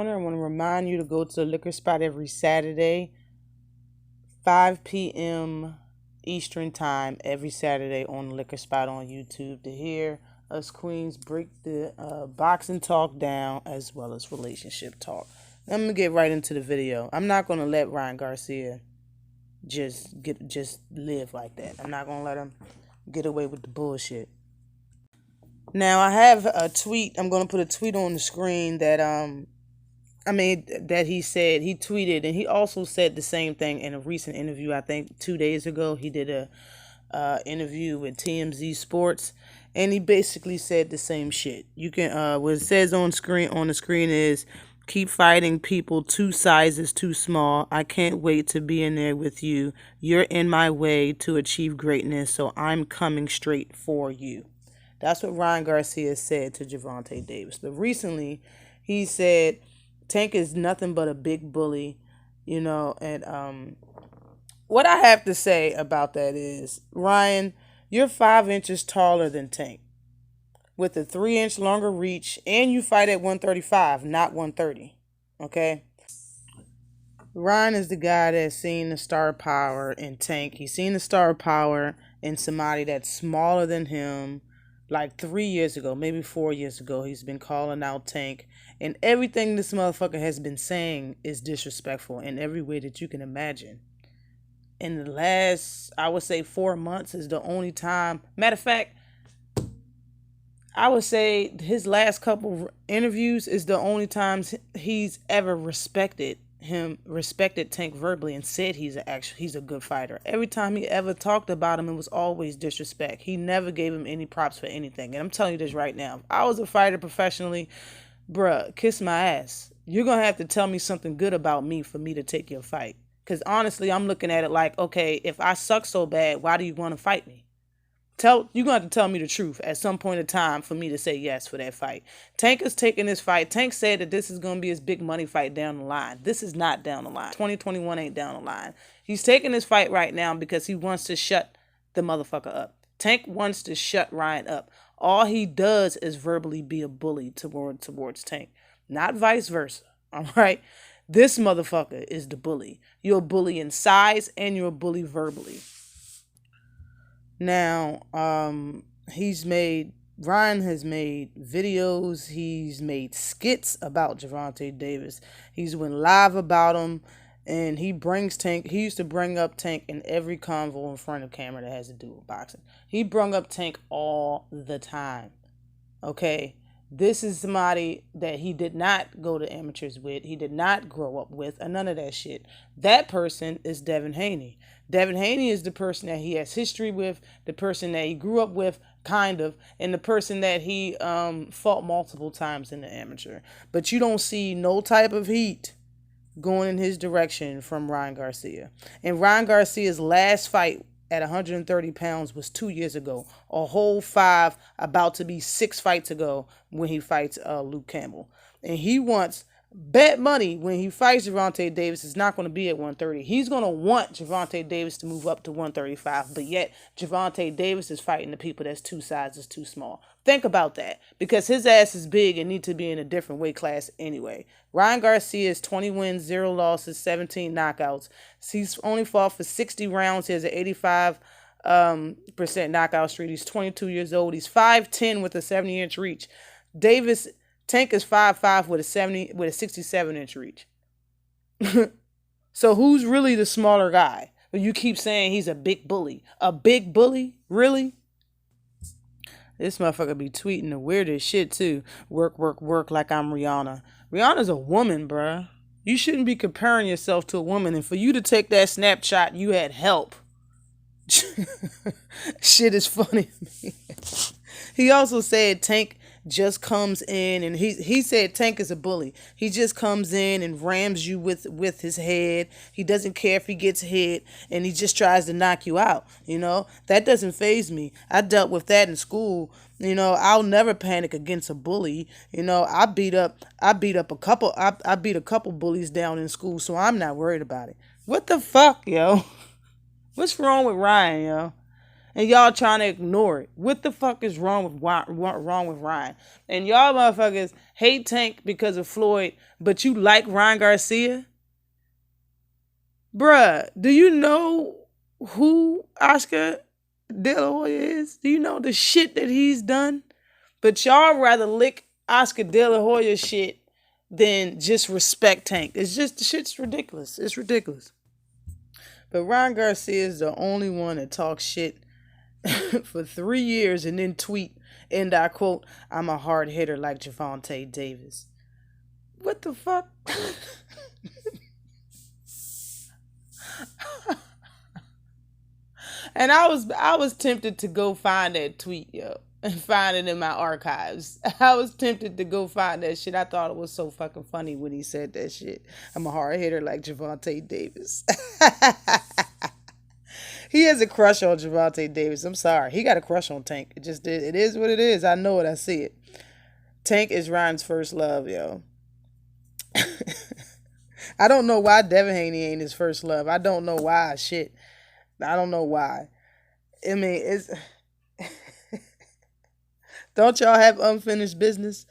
I want to remind you to go to the liquor spot every Saturday, 5 p.m. Eastern Time, every Saturday on the liquor spot on YouTube to hear us queens break the boxing talk down as well as relationship talk. I'm gonna get right into the video. I'm not gonna let Ryan Garcia just live like that. I'm not gonna let him get away with the bullshit. Now I have a tweet. I'm gonna put a tweet on the screen that that he said, he tweeted, and he also said the same thing in a recent interview. I think 2 days ago he did a interview with TMZ Sports, and he basically said the same shit. You can what it says on the screen is, keep fighting people 2 sizes too small. I can't wait to be in there with you. You're in my way to achieve greatness, so I'm coming straight for you. That's what Ryan Garcia said to Gervonta Davis. But recently he said Tank is nothing but a big bully, and what I have to say about that is, Ryan, you're 5 inches taller than Tank with a 3-inch longer reach, and you fight at 135, not 130. Okay? Ryan is the guy that's seen the star power in Tank. He's seen the star power in somebody that's smaller than him. Like 3 years ago, maybe 4 years ago, he's been calling out Tank. And everything this motherfucker has been saying is disrespectful in every way that you can imagine. In the last, I would say 4 months is the only time. Matter of fact, I would say his last couple interviews is the only times he's ever respected Tank verbally and said he's a good fighter. Every time he ever talked about him, it was always disrespect. He never gave him any props for anything. And I'm telling you this right now. If I was a fighter professionally, bruh, kiss my ass. You're going to have to tell me something good about me for me to take your fight. Because honestly, I'm looking at it like, okay, if I suck so bad, why do you want to fight me? You're going to have to tell me the truth at some point in time for me to say yes for that fight. Tank is taking this fight. Tank said that this is going to be his big money fight down the line. This is not down the line. 2021 ain't down the line. He's taking this fight right now because he wants to shut the motherfucker up. Tank wants to shut Ryan up. All he does is verbally be a bully towards Tank, not vice versa. All right? This motherfucker is the bully. You're a bully in size and you're a bully verbally. Now, Ryan has made videos, he's made skits about Gervonta Davis. He's went live about him, and he used to bring up Tank in every convo in front of camera that has to do with boxing. He brung up Tank all the time. Okay? This is somebody that he did not go to amateurs with. He did not grow up with, and none of that shit. That person is Devin Haney. Devin Haney is the person that he has history with, the person that he grew up with, kind of, and the person that he fought multiple times in the amateur. But you don't see no type of heat going in his direction from Ryan Garcia. And Ryan Garcia's last fight at 130 pounds was 2 years ago. A whole 5, about to be 6 fights ago when he fights Luke Campbell. And he wants bet money when he fights Gervonta Davis is not going to be at 130. He's going to want Gervonta Davis to move up to 135, but yet Gervonta Davis is fighting the people that's 2 sizes too small. Think about that, because his ass is big and needs to be in a different weight class anyway. Ryan Garcia is 20 wins, 0 losses, 17 knockouts. He's only fought for 60 rounds. He has an 85% knockout streak. He's 22 years old. He's 5'10" with a 70-inch reach. Tank is 5'5" with a 67-inch reach. So who's really the smaller guy? But you keep saying he's a big bully. A big bully? Really? This motherfucker be tweeting the weirdest shit too. Work, work, work like I'm Rihanna. Rihanna's a woman, bruh. You shouldn't be comparing yourself to a woman. And for you to take that snapshot, you had help. Shit is funny to me. He also said Tank just comes in, and he said Tank is a bully. He just comes in and rams you with his head. He doesn't care if he gets hit, and he just tries to knock you out. That doesn't faze me. I dealt with that in school. I'll never panic against a bully. I beat a couple bullies down in school, so I'm not worried about it. What the fuck, yo? What's wrong with Ryan, yo? and y'all trying to ignore it. What the fuck is wrong with Ryan? And y'all motherfuckers hate Tank because of Floyd, but you like Ryan Garcia? Bruh, do you know who Oscar De La Hoya is? Do you know the shit that he's done? But y'all rather lick Oscar De La Hoya shit than just respect Tank. It's just, the shit's ridiculous. It's ridiculous. But Ryan Garcia is the only one that talks shit for 3 years and then tweet, and I quote, "I'm a hard hitter like Javante Davis." What the fuck? And I was tempted to go find that tweet, yo, and find it in my archives. I was tempted to go find that shit. I thought it was so fucking funny when he said that shit. I'm a hard hitter like Javante Davis. He has a crush on Javante Davis. I'm sorry. He got a crush on Tank. It is what it is. I know it. I see it. Tank is Ryan's first love, yo. I don't know why Devin Haney ain't his first love. I don't know why. Shit. I don't know why. I mean, it's don't y'all have unfinished business?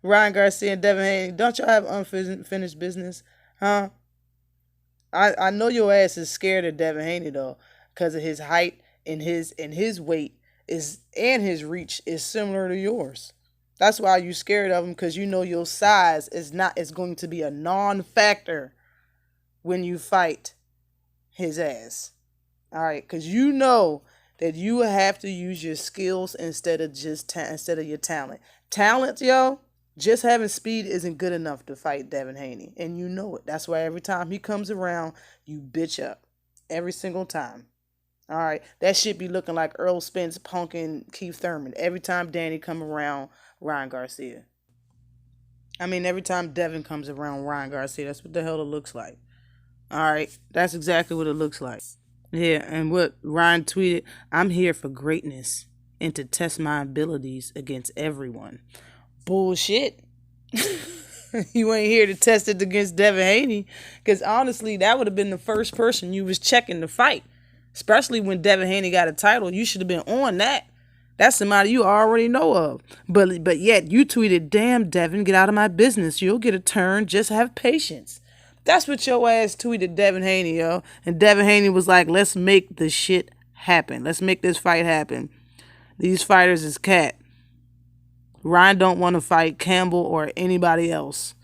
Ryan Garcia and Devin Haney, don't y'all have unfinished business? Huh? I know your ass is scared of Devin Haney though, because of his height and his weight is and his reach is similar to yours. That's why you scared of him, because you know your size is going to be a non-factor when you fight his ass. All right, because you know that you have to use your skills instead of instead of your talent. Talent, yo, just having speed isn't good enough to fight Devin Haney, and you know it. That's why every time he comes around, you bitch up every single time. All right, that shit be looking like Earl Spence punking Keith Thurman every time Danny come around Ryan Garcia. I mean, every time Devin comes around Ryan Garcia, that's what the hell it looks like. All right, that's exactly what it looks like. Yeah, and what Ryan tweeted, "I'm here for greatness and to test my abilities against everyone." Bullshit. You ain't here to test it against Devin Haney, because honestly, that would have been the first person you was checking to fight. Especially when Devin Haney got a title, you should have been on that. That's somebody you already know of. But yet you tweeted, "Damn, Devin, get out of my business. You'll get a turn. Just have patience." That's what your ass tweeted Devin Haney, yo. And Devin Haney was like, "Let's make the shit happen. Let's make this fight happen. These fighters is cat. Ryan don't want to fight Campbell or anybody else."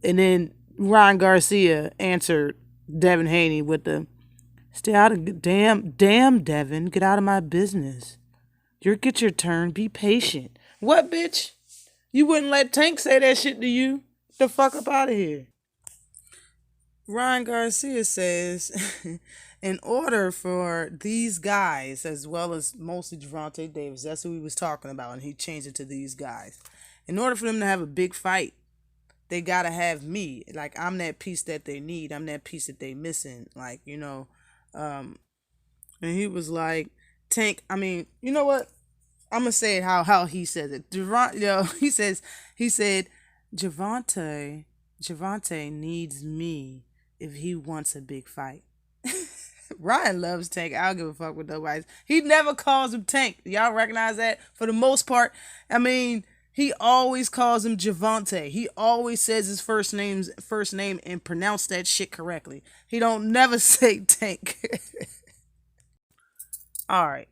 And then Ryan Garcia answered Devin Haney with the, "Stay out of damn Devin, get out of my business. You'll get your turn. Be patient." What, bitch? You wouldn't let Tank say that shit to you? The fuck up out of here. Ryan Garcia says, in order for these guys, as well as mostly Javante Davis, that's who he was talking about, and he changed it to these guys. In order for them to have a big fight, they gotta have me. Like, I'm that piece that they need. I'm that piece that they missing. Like, and he was like, Tank, I mean, you know what? I'm gonna say it how he says it. He said, Javante needs me if he wants a big fight. Ryan loves Tank. I don't give a fuck with nobody. He never calls him Tank. Y'all recognize that? For the most part, I mean, he always calls him Javante. He always says his first name and pronounce that shit correctly. He don't never say Tank. All right.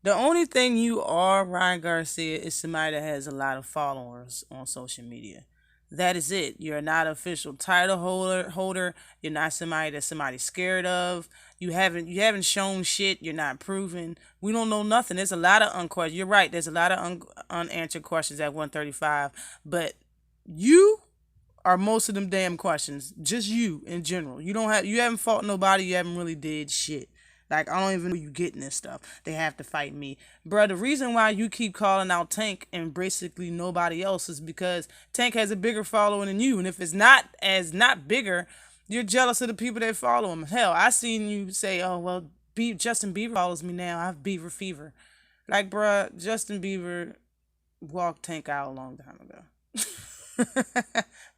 The only thing you are, Ryan Garcia, is somebody that has a lot of followers on social media. That is it. You're not an official title holder. You're not somebody that somebody's scared of. You haven't shown shit. You're not proven. We don't know nothing. There's a lot of unquestioned. You're right. There's a lot of unanswered questions at 135. But you are most of them damn questions. Just you in general. You haven't fought nobody. You haven't really did shit. Like, I don't even know you getting this stuff. They have to fight me. Bruh, the reason why you keep calling out Tank and basically nobody else is because Tank has a bigger following than you. And if it's not bigger, you're jealous of the people that follow him. Hell, I seen you say, "Oh, well, Justin Bieber follows me now. I have Bieber fever." Like, bruh, Justin Bieber walked Tank out a long time ago.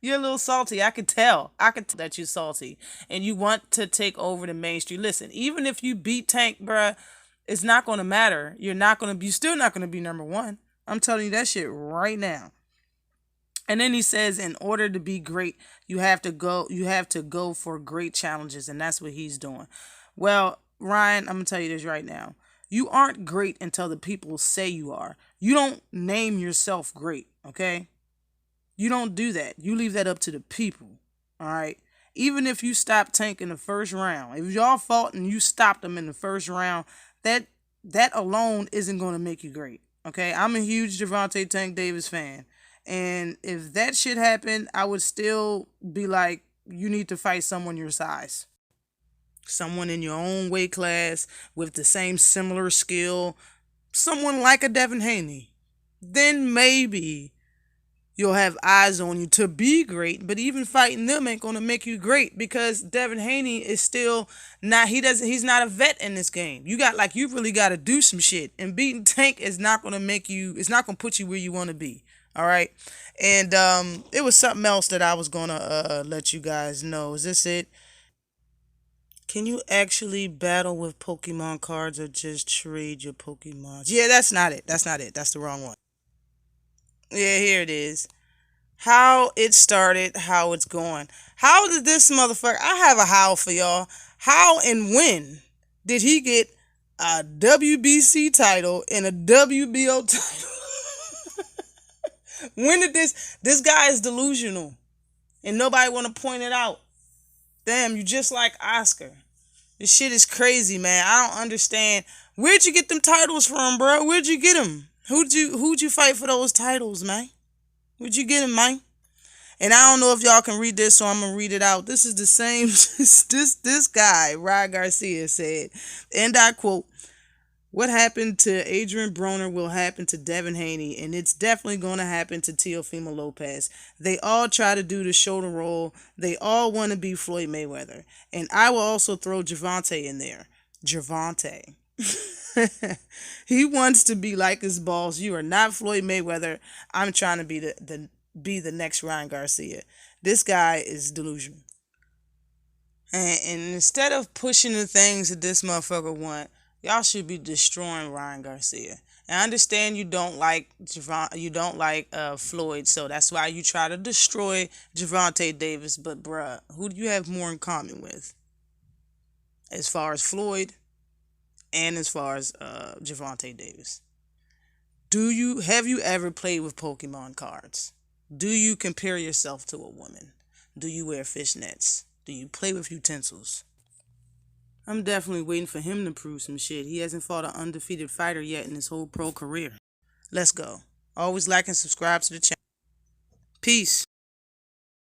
You're a little salty. I could tell. That you're salty and you want to take over the mainstream. Listen, even if you beat Tank, bruh, It's not going to matter. You're still not going to be number one. I'm telling you that shit right now. And then he says, in order to be great, you have to go for great challenges. And that's what he's doing. Well, Ryan, I'm going to tell you this right now. You aren't great until the people say you are. You don't name yourself great, okay? You don't do that. You leave that up to the people, all right? Even if you stop Tank in the first round, if y'all fought and you stopped them in the first round, that alone isn't going to make you great, okay? I'm a huge Gervonta Tank Davis fan. And if that shit happened, I would still be like, you need to fight someone your size. Someone in your own weight class with the same similar skill. Someone like a Devin Haney. Then maybe you'll have eyes on you to be great, but even fighting them ain't gonna make you great because Devin Haney is still not. He's not a vet in this game. You really got to do some shit, and beating Tank is not gonna make you. It's not gonna put you where you want to be. All right, and it was something else that I was gonna let you guys know. Is this it? Can you actually battle with Pokemon cards or just trade your Pokemons? Yeah, that's not it. That's not it. That's the wrong one. Yeah, here it is. How it started, how it's going. How did this motherfucker, I have a how for y'all. How and when did he get a WBC title and a WBO title? When did this guy is delusional and nobody want to point it out. Damn, you just like Oscar. This shit is crazy, man. I don't understand. Where'd you get them titles from, bro? Where'd you get them? Who'd you fight for those titles, man? Where'd you get them, man? And I don't know if y'all can read this, so I'm gonna read it out. This is the same. This guy, Ryan Garcia, said, and I quote: "What happened to Adrian Broner will happen to Devin Haney, and it's definitely going to happen to Teofimo Lopez. They all try to do the shoulder roll. They all want to be Floyd Mayweather. And I will also throw Gervonta in there. Gervonta. He wants to be like his boss. You are not Floyd Mayweather. I'm trying to be the next Ryan Garcia. This guy is delusional. And instead of pushing the things that this motherfucker want, y'all should be destroying Ryan Garcia. And I understand you don't like Floyd, so that's why you try to destroy Gervonta Davis. But bruh, who do you have more in common with? As far as Floyd and as far as Gervonta Davis. Have you ever played with Pokemon cards? Do you compare yourself to a woman? Do you wear fishnets? Do you play with utensils? I'm definitely waiting for him to prove some shit. He hasn't fought an undefeated fighter yet in his whole pro career. Let's go. Always like and subscribe to the channel. Peace.